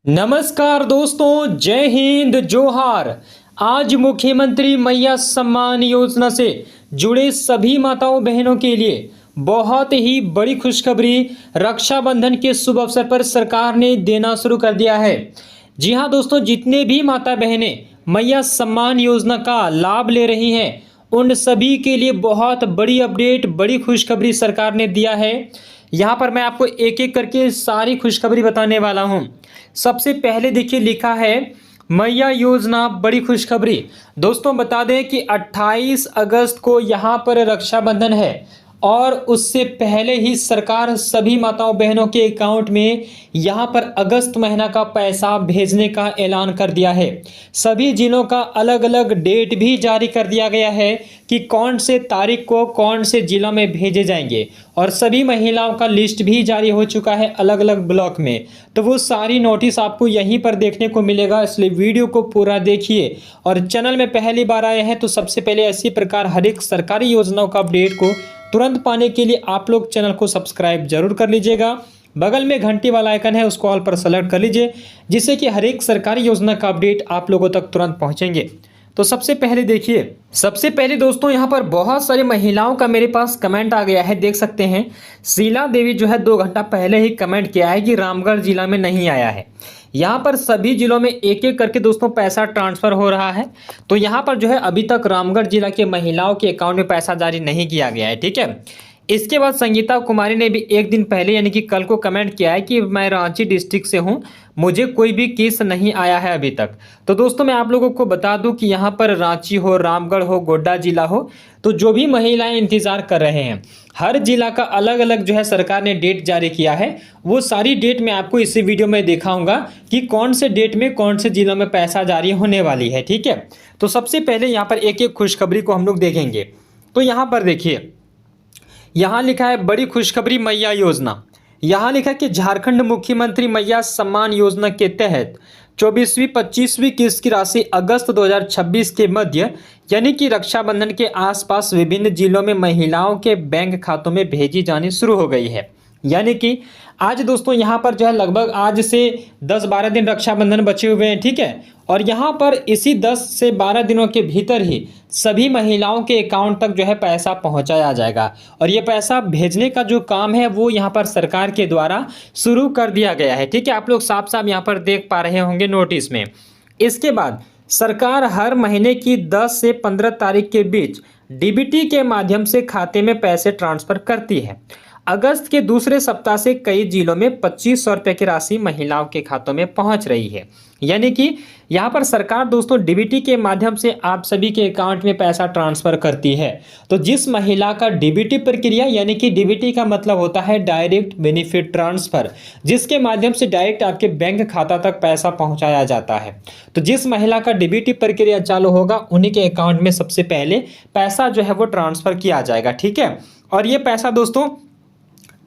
नमस्कार दोस्तों, जय हिंद, जोहार। आज मुख्यमंत्री मैया सम्मान योजना से जुड़े सभी माताओं बहनों के लिए बहुत ही बड़ी खुशखबरी रक्षाबंधन के शुभ अवसर पर सरकार ने देना शुरू कर दिया है। जी हां दोस्तों, जितने भी माता बहनें मैया सम्मान योजना का लाभ ले रही हैं उन सभी के लिए बहुत बड़ी अपडेट, बड़ी खुशखबरी सरकार ने दिया है। यहाँ पर मैं आपको एक एक करके सारी खुशखबरी बताने वाला हूँ। सबसे पहले देखिए, लिखा है मैया योजना बड़ी खुशखबरी। दोस्तों बता दें कि 28 अगस्त को यहाँ पर रक्षाबंधन है और उससे पहले ही सरकार सभी माताओं बहनों के अकाउंट में यहाँ पर अगस्त महीना का पैसा भेजने का ऐलान कर दिया है। सभी जिलों का अलग अलग डेट भी जारी कर दिया गया है कि कौन से तारीख को कौन से जिलों में भेजे जाएंगे, और सभी महिलाओं का लिस्ट भी जारी हो चुका है अलग अलग ब्लॉक में। तो वो सारी नोटिस आपको यहीं पर देखने को मिलेगा, इसलिए वीडियो को पूरा देखिए। और चैनल में पहली बार आए हैं तो सबसे पहले इसी प्रकार हर एक सरकारी योजनाओं का अपडेट को तुरंत पाने के लिए आप लोग चैनल को सब्सक्राइब जरूर कर लीजिएगा। बगल में घंटी वाला आइकन है, उसको ऑल पर सेलेक्ट कर लीजिए, जिससे कि हर एक सरकारी योजना का अपडेट आप लोगों तक तुरंत पहुंचेंगे। तो सबसे पहले देखिए, सबसे पहले दोस्तों यहाँ पर बहुत सारी महिलाओं का मेरे पास कमेंट आ गया है, देख सकते हैं। शीला देवी जो है 2 घंटा पहले ही कमेंट किया है कि रामगढ़ जिला में नहीं आया है। यहाँ पर सभी जिलों में एक एक करके दोस्तों पैसा ट्रांसफर हो रहा है। तो यहाँ पर जो है अभी तक रामगढ़ जिला के महिलाओं के अकाउंट में पैसा जारी नहीं किया गया है, ठीक है। इसके बाद संगीता कुमारी ने भी एक दिन पहले यानी कि कल को कमेंट किया है कि मैं रांची डिस्ट्रिक्ट से हूं, मुझे कोई भी केस नहीं आया है अभी तक। तो दोस्तों मैं आप लोगों को बता दूं कि यहां पर रांची हो, रामगढ़ हो, गोड्डा जिला हो, तो जो भी महिलाएं इंतजार कर रहे हैं, हर जिला का अलग अलग जो है सरकार ने डेट जारी किया है। वो सारी डेट मैं आपको इसी वीडियो में दिखाऊंगा कि कौन से डेट में कौन से जिलों में पैसा जारी होने वाली है, ठीक है। तो सबसे पहले यहाँ पर एक एक खुशखबरी को हम लोग देखेंगे। तो यहाँ पर देखिए, यहाँ लिखा है बड़ी खुशखबरी मैया योजना। यहाँ लिखा है कि झारखंड मुख्यमंत्री मैया सम्मान योजना के तहत 24वीं 25वीं किस्त की राशि अगस्त 2026 के मध्य यानी कि रक्षाबंधन के आसपास विभिन्न जिलों में महिलाओं के बैंक खातों में भेजी जानी शुरू हो गई है। यानी कि आज दोस्तों यहाँ पर जो है लगभग आज से 10-12 दिन रक्षाबंधन बचे हुए हैं, ठीक है। और यहाँ पर इसी 10 से 12 दिनों के भीतर ही सभी महिलाओं के अकाउंट तक जो है पैसा पहुँचाया जाएगा। और ये पैसा भेजने का जो काम है वो यहाँ पर सरकार के द्वारा शुरू कर दिया गया है, ठीक है। आप लोग साफ साफ यहाँ पर देख पा रहे होंगे नोटिस में। इसके बाद सरकार हर महीने की 10 से 15 तारीख के बीच डीबीटी के माध्यम से खाते में पैसे ट्रांसफर करती है। अगस्त के दूसरे सप्ताह से कई जिलों में 2500 रुपये की राशि महिलाओं के खातों में पहुंच रही है। यानी कि यहाँ पर सरकार दोस्तों डीबीटी के माध्यम से आप सभी के अकाउंट में पैसा ट्रांसफर करती है। तो जिस महिला का डीबीटी प्रक्रिया, यानी कि डीबीटी का मतलब होता है डायरेक्ट बेनिफिट ट्रांसफर, जिसके माध्यम से डायरेक्ट आपके बैंक खाता तक पैसा पहुँचाया जाता है। तो जिस महिला का डीबीटी प्रक्रिया चालू होगा उन्हीं के अकाउंट में सबसे पहले पैसा जो है वो ट्रांसफर किया जाएगा, ठीक है। और ये पैसा दोस्तों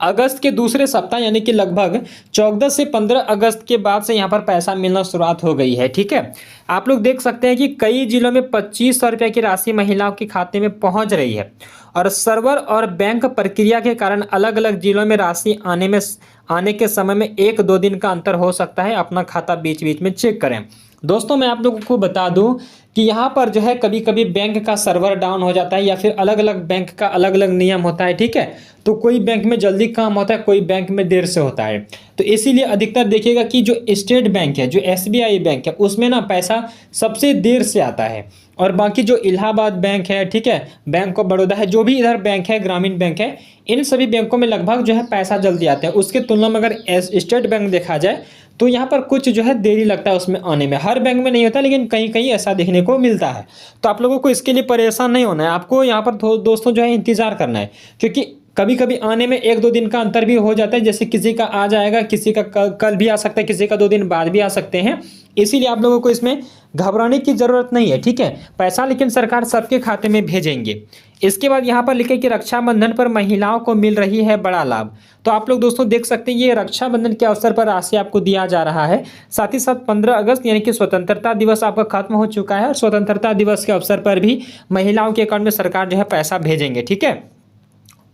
अगस्त के दूसरे सप्ताह यानी कि लगभग 14 से 15 अगस्त के बाद से यहाँ पर पैसा मिलना शुरुआत हो गई है, ठीक है। आप लोग देख सकते हैं कि कई जिलों में 2500 रुपये की राशि महिलाओं के खाते में पहुँच रही है। और सर्वर और बैंक प्रक्रिया के कारण अलग अलग जिलों में राशि आने के समय में 1-2 दिन का अंतर हो सकता है। अपना खाता बीच बीच में चेक करें। दोस्तों मैं आप लोगों को बता दूं कि यहाँ पर जो है कभी कभी बैंक का सर्वर डाउन हो जाता है, या फिर अलग अलग बैंक का अलग अलग नियम होता है, ठीक है। तो कोई बैंक में जल्दी काम होता है, कोई बैंक में देर से होता है। तो इसीलिए अधिकतर देखिएगा कि जो स्टेट बैंक है, जो एसबीआई बैंक है, उसमें ना पैसा सबसे देर से आता है। और बाकी जो इलाहाबाद बैंक है, ठीक है, बैंक ऑफ बड़ौदा है, जो भी इधर बैंक है, ग्रामीण बैंक है, इन सभी बैंकों में लगभग जो है पैसा जल्दी आता है। उसके तुलना में अगर स्टेट बैंक देखा जाए तो यहाँ पर कुछ जो है देरी लगता है उसमें आने में। हर बैंक में नहीं होता, लेकिन कहीं कहीं ऐसा देखने को मिलता है। तो आप लोगों को इसके लिए परेशान नहीं होना है, आपको यहाँ पर दोस्तों जो है इंतजार करना है, क्योंकि कभी कभी आने में 1-2 दिन का अंतर भी हो जाता है। जैसे किसी का आ जाएगा, किसी का कल भी आ सकता है, किसी का 2 दिन बाद भी आ सकते हैं। इसीलिए आप लोगों को इसमें घबराने की जरूरत नहीं है, ठीक है। पैसा लेकिन सरकार सबके खाते में भेजेंगे। इसके बाद यहाँ पर लिखे कि रक्षाबंधन पर महिलाओं को मिल रही है बड़ा लाभ। तो आप लोग दोस्तों देख सकते हैं ये रक्षाबंधन के अवसर पर राशि आपको दिया जा रहा है। साथ ही साथ 15 अगस्त यानी कि स्वतंत्रता दिवस आपका खत्म हो चुका है, और स्वतंत्रता दिवस के अवसर पर भी महिलाओं के अकाउंट में सरकार जो है पैसा भेजेंगे, ठीक है।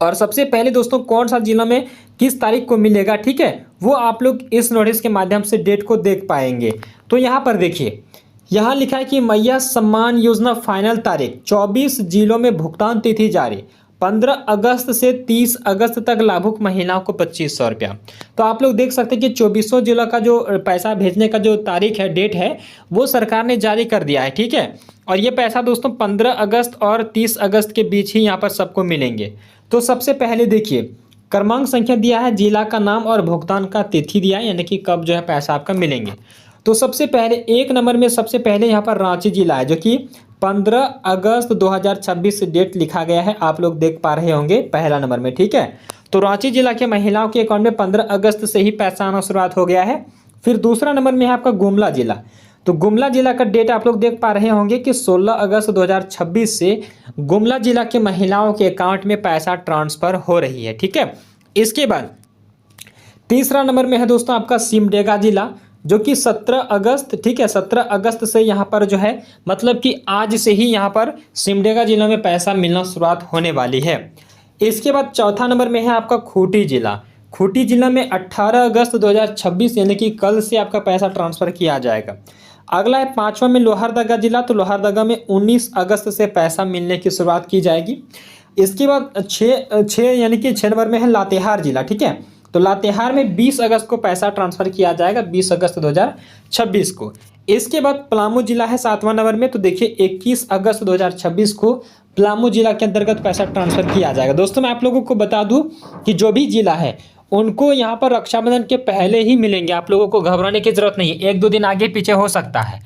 और सबसे पहले दोस्तों कौन सा जिला में किस तारीख को मिलेगा, ठीक है, वो आप लोग इस नोटिस के माध्यम से डेट को देख पाएंगे। तो यहाँ पर देखिए, यहाँ लिखा है कि मैया सम्मान योजना फाइनल तारीख 24 जिलों में भुगतान तिथि जारी, 15 अगस्त से 30 अगस्त तक लाभुक महिलाओं को 2500 रुपया। तो आप लोग देख सकते हैं कि 24 जिलों का जो पैसा भेजने का जो तारीख है, डेट है, वो सरकार ने जारी कर दिया है, ठीक है। और ये पैसा दोस्तों 15 अगस्त और 30 अगस्त के बीच ही यहाँ पर सबको मिलेंगे। तो सबसे पहले देखिए, क्रमांक संख्या दिया है, जिला का नाम और भुगतान का तिथि दिया है, यानी कि कब जो है पैसा आपका मिलेंगे। तो सबसे पहले 1 नंबर में सबसे पहले यहाँ पर रांची जिला है, जो कि 15 अगस्त 2026 से डेट लिखा गया है, आप लोग देख पा रहे होंगे पहला नंबर में, ठीक है। तो रांची जिला के महिलाओं के अकाउंट में 15 अगस्त से ही पैसा आना शुरुआत हो गया है। फिर दूसरा नंबर में है आपका गुमला जिला। तो गुमला जिला का डेट आप लोग देख पा रहे होंगे कि 16 अगस्त 2026 से गुमला जिला के महिलाओं के अकाउंट में पैसा ट्रांसफर हो रही है, ठीक है। इसके बाद तीसरा नंबर में है दोस्तों आपका सिमडेगा जिला, जो कि 17 अगस्त, ठीक है, 17 अगस्त से यहाँ पर जो है, मतलब कि आज से ही यहाँ पर सिमडेगा जिला में पैसा मिलना शुरुआत होने वाली है। इसके बाद चौथा नंबर में है आपका खूंटी जिला। खूंटी जिला में 18 अगस्त 2026 यानी कि कल से आपका पैसा ट्रांसफर किया जाएगा। अगला है 5वां में लोहरदगा जिला। तो लोहरदगा में 19 अगस्त से पैसा मिलने की शुरुआत की जाएगी। इसके बाद 6 यानी कि 6 नंबर में है लातेहार जिला, ठीक है। तो लातेहार में 20 अगस्त को पैसा ट्रांसफर किया जाएगा, 20 अगस्त 2026 को। इसके बाद पलामू जिला है 7वां नंबर में। तो देखिए 21 अगस्त 2026 को पलामू जिला के अंतर्गत पैसा ट्रांसफर किया जाएगा। दोस्तों मैं आप लोगों को बता दूं कि जो भी जिला है उनको यहाँ पर रक्षाबंधन के पहले ही मिलेंगे, आप लोगों को घबराने की जरूरत नहीं है, 1-2 दिन आगे पीछे हो सकता है।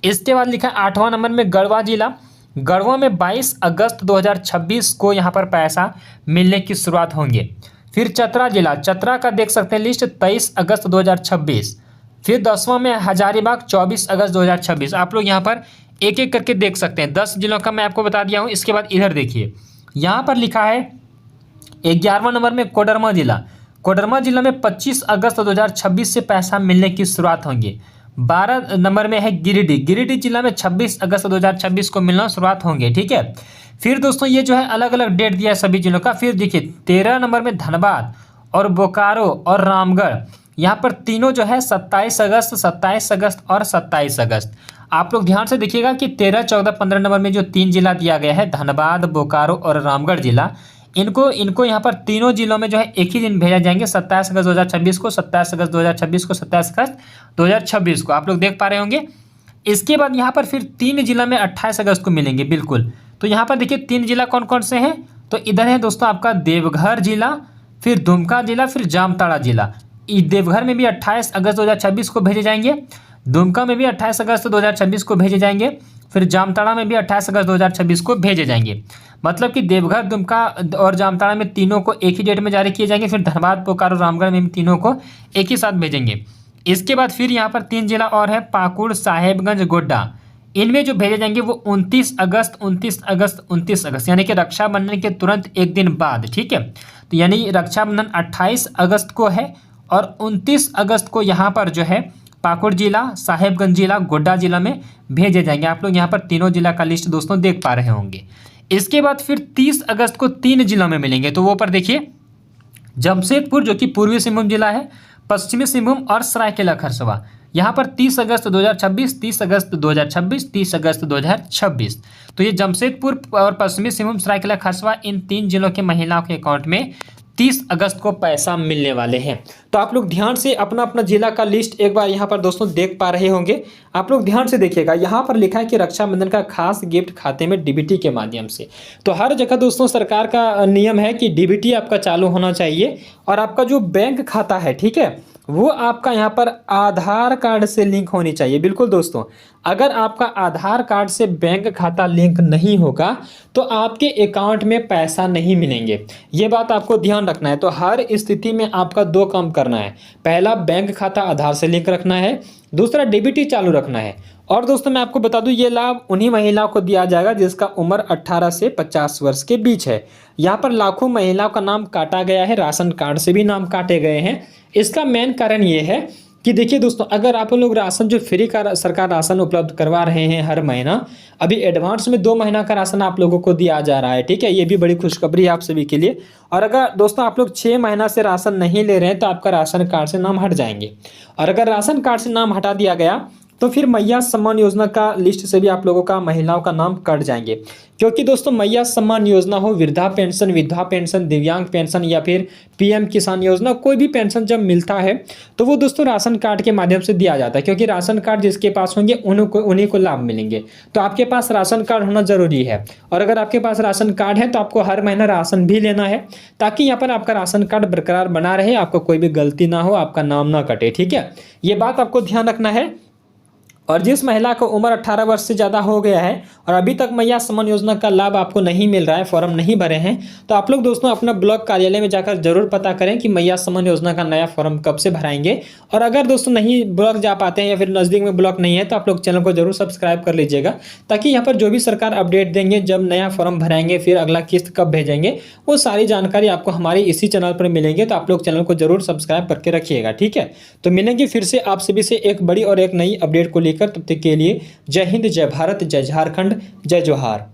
इसके बाद लिखा है 8वां नंबर में गढ़वा जिला। गढ़वा में 22 अगस्त 2026 को यहाँ पर पैसा मिलने की शुरुआत होंगे। फिर चतरा जिला, चतरा का देख सकते हैं लिस्ट 23 अगस्त 2026। फिर 10वां में हजारीबाग 24 अगस्त 2026। आप लोग यहाँ पर एक एक करके देख सकते हैं, 10 जिलों का मैं आपको बता दिया हूँ। इसके बाद इधर देखिए, यहाँ पर लिखा है 11वां नंबर में कोडरमा जिला। कोडरमा जिला में 25 अगस्त 2026 से पैसा मिलने की शुरुआत होंगे। 12 नंबर में है गिरिडीह। गिरिडीह जिला में 26 अगस्त 2026 को मिलना शुरुआत होंगे, ठीक है। फिर दोस्तों ये जो है अलग अलग डेट दिया है सभी जिलों का। फिर देखिए 13 नंबर में धनबाद और बोकारो और रामगढ़, यहाँ पर तीनों जो है 27 अगस्त, 27 अगस्त और 27 अगस्त। आप लोग ध्यान से देखिएगा कि 13, 14, 15 नंबर में जो 3 जिला दिया गया है, धनबाद, बोकारो और रामगढ़ जिला, इनको यहाँ पर तीनों जिलों में जो है एक ही दिन भेजा जाएंगे, 27 अगस्त 2026 को, 27 अगस्त 2026 को, 27 अगस्त 2026 को। आप लोग देख पा रहे होंगे। इसके बाद यहाँ पर फिर 3 जिला में 28 अगस्त को मिलेंगे, बिल्कुल। तो यहाँ पर देखिए 3 जिला कौन कौन से हैं, तो इधर है दोस्तों आपका देवघर जिला, फिर दुमका जिला, फिर जामताड़ा जिला। देवघर में भी 28 अगस्त 2026 को भेजे जाएंगे, दुमका में भी 28 अगस्त 2026 को भेजे जाएंगे, फिर जामताड़ा में भी 28 अगस्त 2026 को भेजे जाएंगे। मतलब कि देवघर, दुमका और जामताड़ा में तीनों को एक ही डेट में जारी किए जाएंगे। फिर धनबाद, बोकारो, रामगढ़ में भी तीनों को एक ही साथ भेजेंगे। इसके बाद फिर यहाँ पर 3 जिला और है, पाकुड़, साहेबगंज, गोड्डा। इनमें जो भेजे जाएंगे वो 29 अगस्त, 29 अगस्त, 29 अगस्त, यानी कि रक्षाबंधन के तुरंत एक दिन बाद, ठीक है। तो यानी रक्षाबंधन 28 अगस्त को है और 29 अगस्त को यहाँ पर जो है पाकुड़ जिला, साहेबगंज जिला, गोड्डा जिला में भेजे जाएंगे। आप लोग यहाँ पर तीनों जिला का लिस्ट दोस्तों देख पा रहे होंगे। इसके बाद फिर 30 अगस्त को 3 जिलों में मिलेंगे। तो वो पर देखिए जमशेदपुर, जो कि पूर्वी सिंहभूम जिला है, पश्चिमी सिंहभूम और सरायकेला खरसावां, यहाँ पर 30 अगस्त 2026, 30 अगस्त 2026, 30 अगस्त 2026। तो ये जमशेदपुर और पश्चिमी सिंहभूम, सरायकेला खरसावां, इन 3 जिलों के महिलाओं के अकाउंट में 30 अगस्त को पैसा मिलने वाले हैं। तो आप लोग ध्यान से अपना अपना जिला का लिस्ट एक बार यहाँ पर दोस्तों देख पा रहे होंगे। आप लोग ध्यान से देखिएगा, यहाँ पर लिखा है कि रक्षाबंधन का खास गिफ्ट खाते में डीबीटी के माध्यम से। तो हर जगह दोस्तों सरकार का नियम है कि डीबीटी आपका चालू होना चाहिए और आपका जो बैंक खाता है, ठीक है, वो आपका यहाँ पर आधार कार्ड से लिंक होनी चाहिए। बिल्कुल दोस्तों, अगर आपका आधार कार्ड से बैंक खाता लिंक नहीं होगा तो आपके अकाउंट में पैसा नहीं मिलेंगे। ये बात आपको ध्यान रखना है। तो हर स्थिति में आपका 2 काम करना है। पहला, बैंक खाता आधार से लिंक रखना है, दूसरा डीबीटी चालू रखना है। और दोस्तों मैं आपको बता दूं, ये लाभ उन्हीं महिलाओं को दिया जाएगा जिसका उम्र 18 से 50 वर्ष के बीच है। यहाँ पर लाखों महिलाओं का नाम काटा गया है, राशन कार्ड से भी नाम काटे गए हैं। इसका मेन कारण ये है कि देखिए दोस्तों, अगर आप लोग राशन जो फ्री का सरकार राशन उपलब्ध करवा रहे हैं हर महीना, अभी एडवांस में 2 महीना का राशन आप लोगों को दिया जा रहा है, ठीक है। ये भी बड़ी खुशखबरी है आप सभी के लिए। और अगर दोस्तों आप लोग 6 महीना से राशन नहीं ले रहे हैं तो आपका राशन कार्ड से नाम हट जाएंगे। और अगर राशन कार्ड से नाम हटा दिया गया तो फिर मैया सम्मान योजना का लिस्ट से भी आप लोगों का महिलाओं का नाम कट जाएंगे। क्योंकि दोस्तों मैया सम्मान योजना हो, वृद्धा पेंशन, विधवा पेंशन, दिव्यांग पेंशन या फिर पीएम किसान योजना, कोई भी पेंशन जब मिलता है तो वो दोस्तों राशन कार्ड के माध्यम से दिया जाता है। क्योंकि राशन कार्ड जिसके पास होंगे उन्हीं को लाभ मिलेंगे। तो आपके पास राशन कार्ड होना जरूरी है। और अगर आपके पास राशन कार्ड है तो आपको हर महीना राशन भी लेना है, ताकि यहाँ पर आपका राशन कार्ड बरकरार बना रहे, आपको कोई भी गलती ना हो, आपका नाम ना कटे, ठीक है। ये बात आपको ध्यान रखना है। और जिस महिला को उम्र 18 वर्ष से ज़्यादा हो गया है और अभी तक मैया सम्मान योजना का लाभ आपको नहीं मिल रहा है, फॉर्म नहीं भरे हैं, तो आप लोग दोस्तों अपना ब्लॉक कार्यालय में जाकर जरूर पता करें कि मैया सम्मान योजना का नया फॉर्म कब से भराएंगे। और अगर दोस्तों नहीं ब्लॉक जा पाते हैं या फिर नज़दीक में ब्लॉक नहीं है तो आप लोग चैनल को जरूर सब्सक्राइब कर लीजिएगा, ताकि यहाँ पर जो भी सरकार अपडेट देंगे, जब नया फॉर्म भराएंगे, फिर अगला किस्त कब भेजेंगे, वो सारी जानकारी आपको हमारी इसी चैनल पर मिलेंगे। तो आप लोग चैनल को जरूर सब्सक्राइब करके रखिएगा, ठीक है। तो मिलेंगे फिर से आप सभी से एक बड़ी और एक नई अपडेट को लेकर। तब तक के लिए जय हिंद, जय भारत, जय झारखंड, जय जोहार।